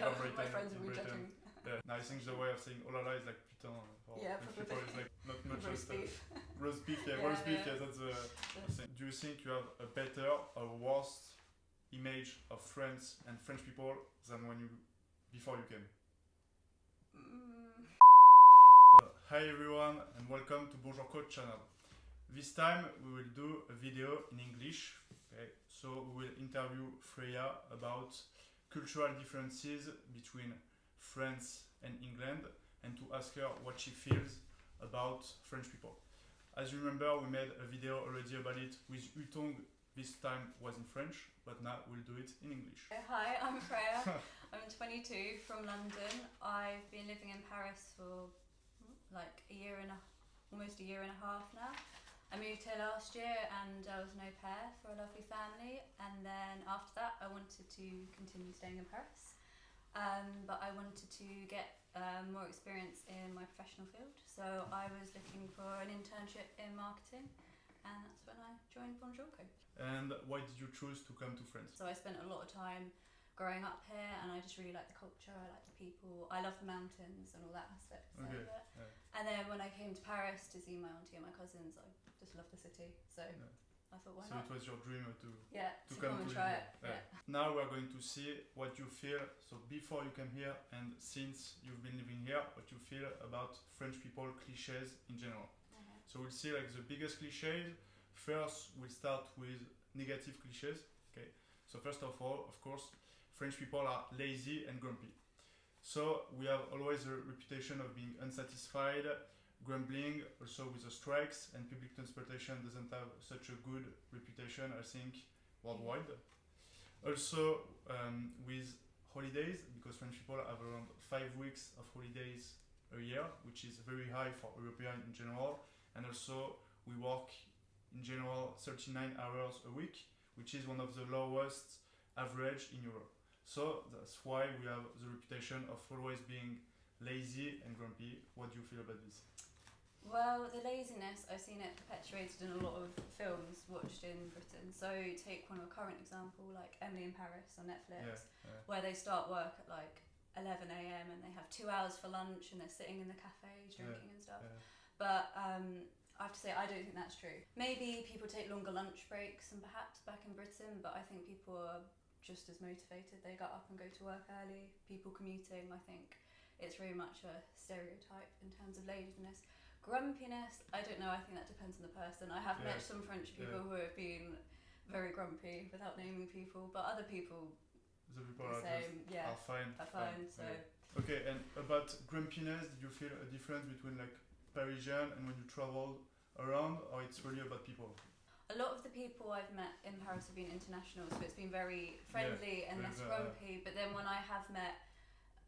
Yeah, my friends in will be Britain. judging. Yeah. Now I think the way of saying oh la la is like putain for French people is like not much roast beef. Roast beef, roast beef, that's the thing. Do you think you have a better or worse image of France and French people than before you came? Hi everyone and welcome to Bonjour Code channel. This time we will do a video in English. Okay? So we will interview Freya about cultural differences between France and England and to ask her what she feels about French people. As you remember, we made a video already about it with Yutong. This time was in French, but now we'll do it in English. Hi, I'm Freya. I'm 22 from London. I've been living in Paris for like almost a year and a half now. I moved here last year and I was an au pair for a lovely family, and then after that I wanted to continue staying in Paris. But I wanted to get more experience in my professional field, so I was looking for an internship in marketing, and that's when I joined Bonjour Code. And why did you choose to come to France? So I spent a lot of time growing up here, and I just really like the culture, I like the people, I love the mountains and all that aspect of it. Yeah. And then when I came to Paris to see my auntie and my cousins, I just love the city, so I thought why not? So it was your dream to come and to try live it. here. Now we are going to see what you feel, so before you came here and since you've been living here, what you feel about French people clichés in general. So we'll see like the biggest clichés. First we'll start with negative clichés. Okay. So first of all, of course, French people are lazy and grumpy. So we have always a reputation of being unsatisfied, grumbling, also with the strikes, and public transportation doesn't have such a good reputation, I think, worldwide. Also with holidays, because French people have around 5 weeks of holidays a year, which is very high for Europeans in general, and also we work in general 39 hours a week, which is one of the lowest average in Europe. So that's why we have the reputation of always being lazy and grumpy. What do you feel about this? Well, the laziness, I've seen it perpetuated in a lot of films watched in Britain. So take one of a current example, like Emily in Paris on Netflix, where they start work at like 11 AM and they have 2 hours for lunch and they're sitting in the cafes drinking and stuff. But I have to say, I don't think that's true. Maybe people take longer lunch breaks than perhaps back in Britain, but I think people are just as motivated. They get up and go to work early. People commuting, I think it's very much a stereotype in terms of laziness. Grumpiness, I don't know, I think that depends on the person. I have met some French people who have been very grumpy without naming people, but other people are fine. So. Okay, and about grumpiness, did you feel a difference between like Parisian and when you travel around, or it's really about people? A lot of the people I've met in Paris have been international, so it's been very friendly and less grumpy. But then when I have met,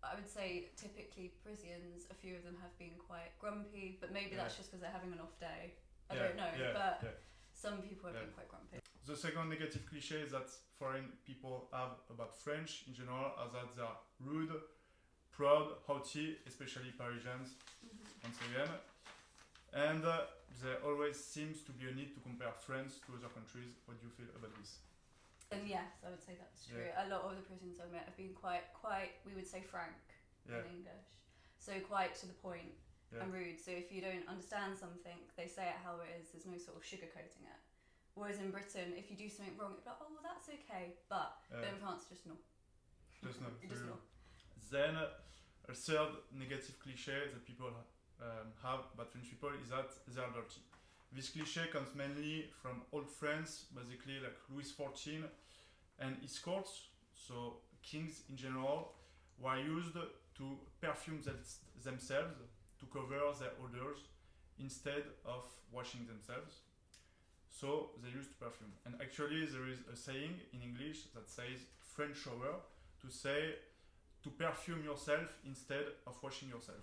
I would say typically Parisians, a few of them have been quite grumpy, but maybe that's just because they're having an off day. I don't know, but some people have been quite grumpy. The second negative cliché that foreign people have about French in general is that they are rude, proud, haughty, especially Parisians, once again. And there always seems to be a need to compare France to other countries. What do you feel about this? And yes, I would say that's true. A lot of the Parisians I've met have been quite, we would say frank in English. So quite to the point and rude. So if you don't understand something, they say it how it is. There's no sort of sugarcoating it. Whereas in Britain, if you do something wrong, it's like, oh, well, that's okay. But in France, just no. Just no. Just no. Then a third negative cliché that people have about French people is that they are dirty. This cliché comes mainly from old France, basically like Louis XIV and his courts, so kings in general, were used to perfume themselves to cover their odors instead of washing themselves. So they used perfume. And actually there is a saying in English that says French shower, to say to perfume yourself instead of washing yourself.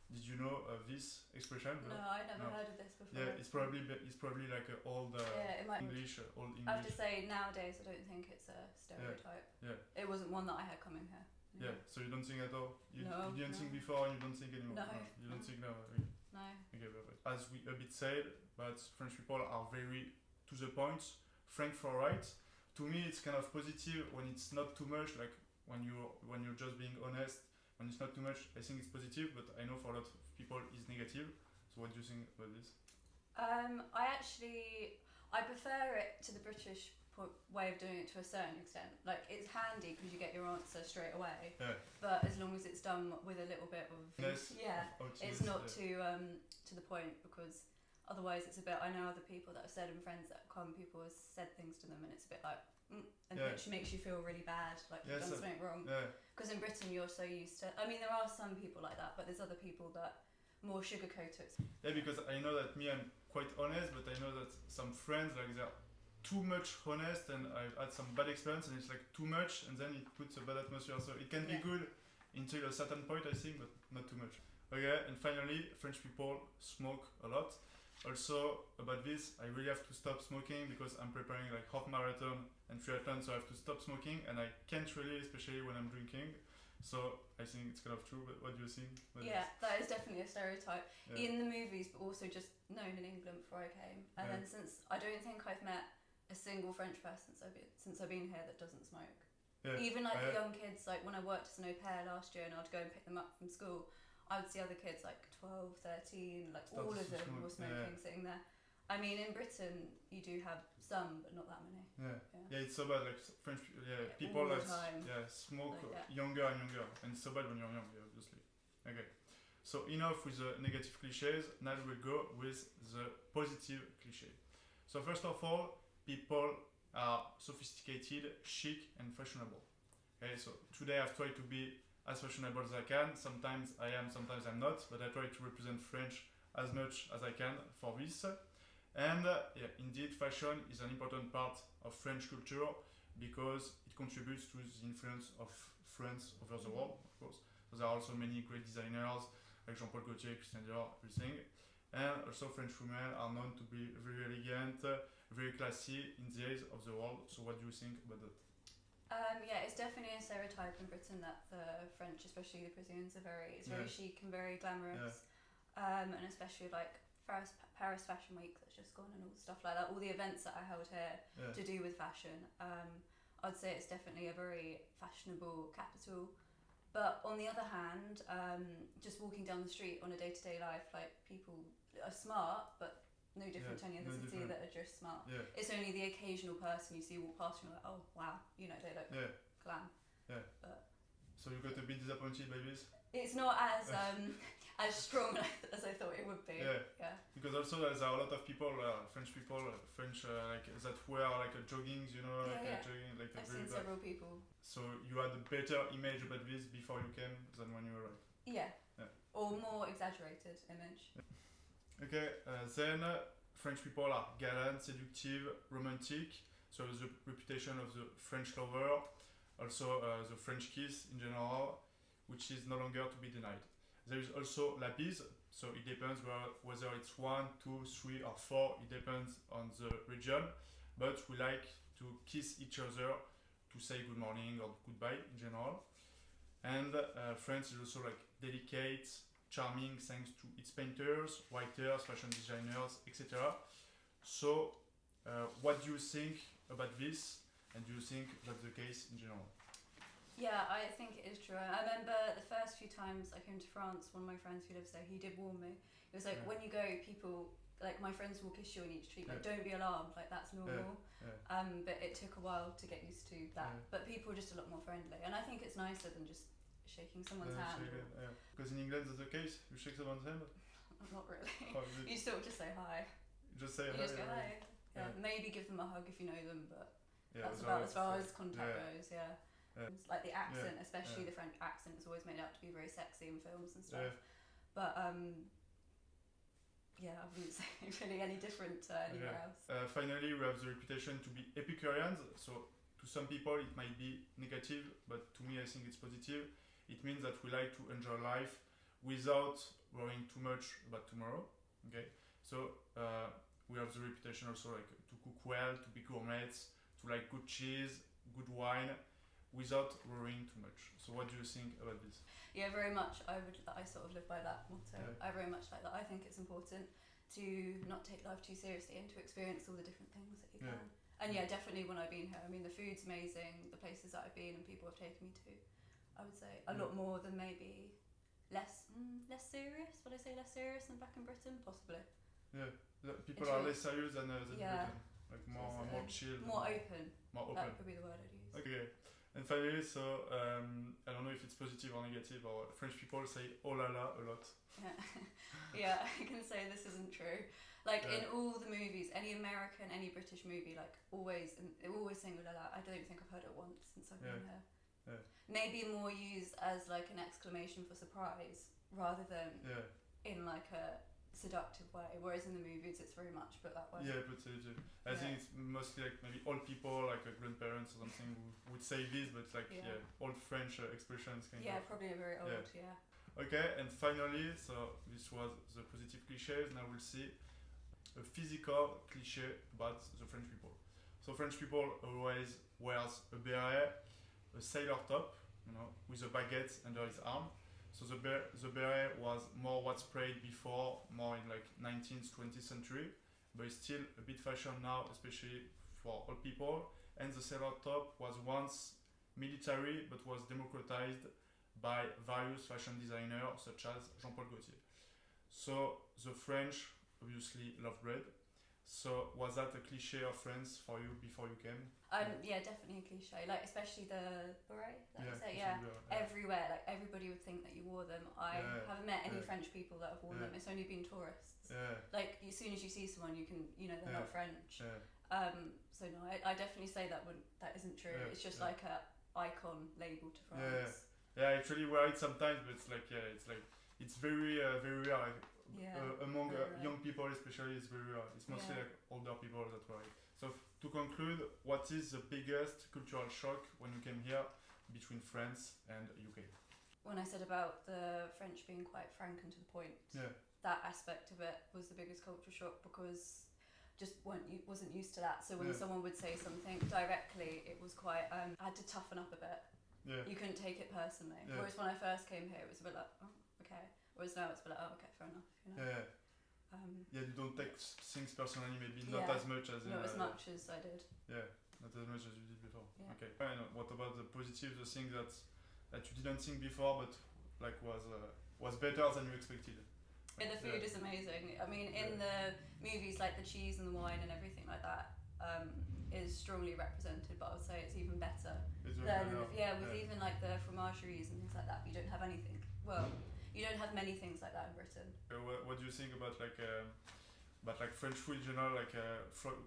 Did you know this expression? No, I never heard of this before. Yeah, it's probably like an old English. I have to say, nowadays I don't think it's a stereotype. Yeah. It wasn't one that I had coming here. Yeah. So you don't think at all? You didn't think before and you don't think anymore? No. You don't think now? Okay. No. Okay, perfect. As we a bit said, but French people are very to the point, forthright. To me, it's kind of positive when it's not too much like when you're just being honest, when it's not too much, I think it's positive. But I know for a lot of people it's negative. So what do you think about this? I prefer it to the British way of doing it to a certain extent. Like, it's handy because you get your answer straight away. Yeah. But as long as it's done with a little bit of it's not too to the point, because otherwise it's a bit. I know other people that have said, and friends that come, people have said things to them, and it's a bit like, and it makes you feel really bad, like you've done something wrong. Because in Britain you're so used to. I mean, there are some people like that, but there's other people that more sugarcoat it. Yeah, because I know that I'm quite honest, but I know that some friends, like, they're too much honest, and I've had some bad experience, and it's like too much, and then it puts a bad atmosphere. So it can be good until a certain point, I think, but not too much. Okay, and finally, French people smoke a lot. Also, about this, I really have to stop smoking because I'm preparing like half marathon and triathlon, so I have to stop smoking, and I can't really, especially when I'm drinking. So I think it's kind of true, but what do you think? That is definitely a stereotype in the movies, but also just known in England before I came. And then since I don't think I've met a single French person since I've been here that doesn't smoke. Yeah. Even like the young kids, like when I worked as an au pair last year and I'd go and pick them up from school, I would see other kids like 12, 13, like all of them were smoking sitting there. I mean, in Britain, you do have some, but not that many. Yeah, it's so bad. Like French people that smoke younger and younger, and it's so bad when you're young, obviously. Okay, so enough with the negative clichés. Now we'll go with the positive cliché. So first of all, people are sophisticated, chic, and fashionable. Okay, so today I've tried to be as fashionable as I can. Sometimes I am, sometimes I'm not, but I try to represent French as much as I can for this. And indeed, fashion is an important part of French culture because it contributes to the influence of France over the world, of course. So there are also many great designers like Jean-Paul Gaultier, Christian Dior, everything. And also French women are known to be very elegant, very classy in the eyes of the world. So what do you think about that? It's definitely a stereotype in Britain that the French, especially the Parisians, are very chic and very glamorous. And especially like Paris Fashion Week that's just gone and all stuff like that, all the events that are held here to do with fashion. I'd say it's definitely a very fashionable capital. But on the other hand, just walking down the street on a day-to-day life, like, people are smart, but no different to any other city that are just smart. It's only the occasional person you see walk past and you're like, oh wow, they look glam. But so you got a bit disappointed by this? It's not as strong as I thought it would be. Because also there are a lot of people, French like that wear like a joggings, jogging, like I've seen several people. So you had a better image about this before you came than when you arrived. Or more exaggerated image. Okay, then French people are gallant, seductive, romantic. So the reputation of the French lover, also the French kiss in general, which is no longer to be denied. There is also la bise, so it depends whether it's 1, 2, 3 or 4, it depends on the region, but we like to kiss each other to say good morning or goodbye in general. And France is also like delicate, charming thanks to its painters, writers, fashion designers, etc. So what do you think about this, and do you think that's the case in general? Yeah, I think it is true. I remember the first few times I came to France, one of my friends who lives there, he did warn me. It was like, when you go, people, like, my friends will kiss you on each cheek, like, don't be alarmed, like, that's normal. But it took a while to get used to that. But people are just a lot more friendly, and I think it's nicer than just shaking someone's hand. Because in England that's the case, you shake someone's hand? Not really. You still just say hi. Just say hi? You just go hi. Maybe give them a hug if you know them, but that's about as far as contact goes, Like the accent, especially the French accent, is always made out to be very sexy in films and stuff. But I wouldn't say really any different anywhere else. Finally, we have the reputation to be epicurians. So to some people it might be negative, but to me I think it's positive. It means that we like to enjoy life without worrying too much about tomorrow. Okay, so we have the reputation also like to cook well, to be gourmets, to like good cheese, good wine, without worrying too much. So what do you think about this? Yeah, very much. I sort of live by that motto. I very much like that. I think it's important to not take life too seriously and to experience all the different things that you can. And yeah, definitely when I've been here, I mean the food's amazing, the places that I've been and people have taken me to, I would say a lot more than maybe less serious. Would I say less serious than back in Britain? Possibly. Yeah, people are less serious than Britain. Like more chill. More open. More open. That would be the word I'd use. Okay. And finally, so I don't know if it's positive or negative, or French people say "oh la la" a lot. Yeah, yeah, I can say this isn't true. Like in all the movies, any American, any British movie, like always saying "oh la la." I don't think I've heard it once since I've been here. Yeah. Maybe more used as like an exclamation for surprise rather than in like a seductive way, whereas in the movies it's very much put that way. Yeah, but I think it's mostly like maybe old people, like grandparents or something, who would say this, but like old French expressions kind of. Yeah, probably very old. Okay, and finally, so this was the positive clichés. Now we'll see a physical cliché about the French people. So French people always wears a béret, a sailor top, with a baguette under his arm. So the béret was more widespread before, more in like 19th, 20th century, but it's still a bit fashion now, especially for old people. And the sailor top was once military, but was democratized by various fashion designers such as Jean-Paul Gaultier. So the French obviously love bread. So was that a cliché of France for you before you came? Yeah, definitely a cliché. Like especially the beret. Everywhere. Like everybody would think that you wore them. I haven't met any French people that have worn them. It's only been tourists. Like as soon as you see someone, you can, they're not French. So no, I definitely say that isn't true. It's just like a icon label to France. Yeah, I actually wear it sometimes, but it's very very rare. Among young people especially, it's very rare. It's mostly like older people that wear it. So to conclude, what is the biggest cultural shock when you came here between France and UK? When I said about the French being quite frank and to the point, that aspect of it was the biggest cultural shock because just wasn't used to that. So when someone would say something directly, it was quite I had to toughen up a bit. You couldn't take it personally. Whereas when I first came here, it was a bit like, oh, okay. Whereas now it's a bit like, oh, okay, fair enough. You don't take things personally, maybe not as much as not as much as I did. Yeah, not as much as you did before. Okay. And what about the positive, the thing that you didn't think before, but like was better than you expected? The food is amazing. I mean, in the movies, like the cheese and the wine and everything like that is strongly represented, but I would say it's even better than with even like the fromageries and things like that. You don't have anything. Well, you don't have many things like that in Britain. What do you think about like French food in general, like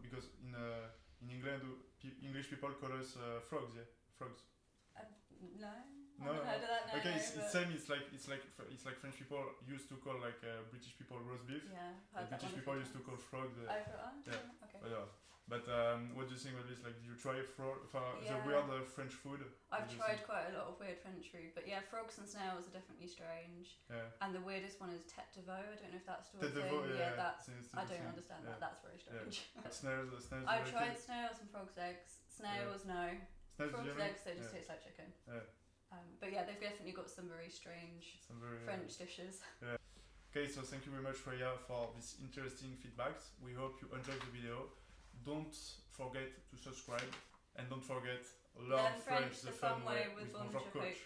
because in England English people call us frogs, frogs. No. I haven't heard of that. No, okay, it's same. It's like French people used to call like British people roast beef. Yeah. British people used to call frog. Okay. But what do you think about this? Like, did you try the weird French food? I've tried quite a lot of weird French food, but frogs and snails are definitely strange. And the weirdest one is tête de veau. I don't know if that's still a thing. I don't understand that. That's very strange. Snails. I've tried snails and frogs' eggs. Snails, no. Frogs' eggs, they just taste like chicken. But they've definitely got some very strange French dishes. Okay, so thank you very much, Freya, for this interesting feedbacks. We hope you enjoyed the video. Don't forget to subscribe and don't forget, learn French the fun way with Bonjour Coach.